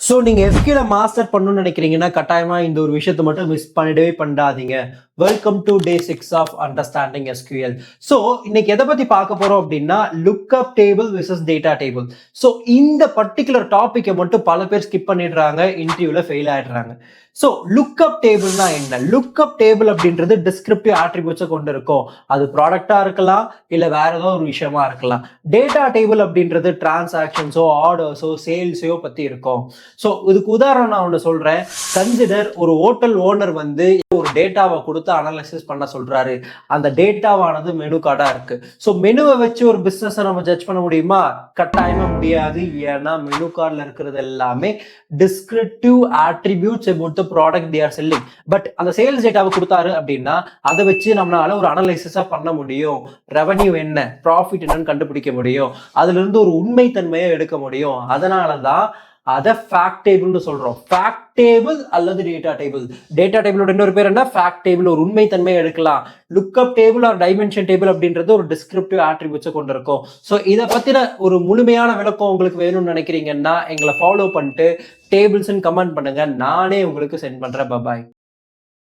So நீங்கள் எஸ்கியூல master பண்ணணும்னு நினைக்கிறீங்கன்னா கட்டாயமாக இந்த ஒரு விஷயத்தை மட்டும் மிஸ் பண்ணிடவே பண்ணாதீங்க. Welcome to day 6 of understanding SQL. So இன்னைக்கு எதை பற்றி பார்க்க போகிறோம் அப்படின்னா lookup table versus data table. So இந்த பர்டிகுலர் டாப்பிக்கை மட்டும் பல பேர் ஸ்கிப் பண்ணிடுறாங்க, இன்டர்வியூவில் ஃபெயில் ஆயிடுறாங்க. ஸோ லுக்அப் டேபிள்னா என்ன? லுக்அப் டேபிள் அப்படின்றது டிஸ்கிரிப்டிவ் ஆட்ரிபியூட்ஸை கொண்டு இருக்கும். அது ப்ராடக்டாக இருக்கலாம், இல்லை வேற ஏதோ ஒரு விஷயமா இருக்கலாம். டேட்டா டேபிள் அப்படின்றது டிரான்சாக்ஷன்ஸோ ஆர்டர்ஸோ சேல்ஸையோ பற்றி இருக்கும். ஸோ இதுக்கு உதாரணம் நான் ஒன்று சொல்கிறேன். கன்சிடர் ஒரு ஹோட்டல் ஓனர் வந்து ஒரு டேட்டாவை கொடுத்து அனலைசிஸ் பண்ண சொல்கிறாரு. அந்த டேட்டாவானது மெனு கார்டாக இருக்குது. ஸோ மெனுவை வச்சு ஒரு பிஸ்னஸை நம்ம ஜட்ஜ் பண்ண முடியுமா? கட்டாயமாக முடியாது. ஏன்னா மெனு கார்டில் இருக்கிறது எல்லாமே descriptive attributes about the product they are selling. But அந்த சேல்ஸ் டேட்டாவை கொடுத்தாரு அப்படின்னா அதை வச்சு நம்மளால ஒரு அனலைசிஸாக பண்ண முடியும். ரெவன்யூ என்ன, ப்ராஃபிட் என்னன்னு கண்டுபிடிக்க முடியும். அதுல இருந்து ஒரு உண்மைத்தன்மையை எடுக்க முடியும். அதனால தான் அதை ஃபேக்ட் டேபிள்னு சொல்றோம். ஃபேக்ட் டேபிள் அல்லது டேட்டா டேபிள். டேட்டா டேபிளோட இன்னொரு பேர் என்ன? Fact table. ஒரு உண்மைத்தன்மையை எடுக்கலாம். Lookup table or dimension table அப்படின்றது ஒரு டிஸ்கிரிப்டிவ் ஆட்ரிபியூட்ஸை கொண்டு இருக்கும். ஸோ இதை பத்தின ஒரு முழுமையான விளக்கம் உங்களுக்கு வேணும்னு நினைக்கிறீங்கன்னா எங்களை ஃபாலோ பண்ணிட்டு டேபிள்ஸ்ன்னு கமெண்ட் பண்ணுங்க. நானே உங்களுக்கு சென்ட் பண்றேன். பாய்.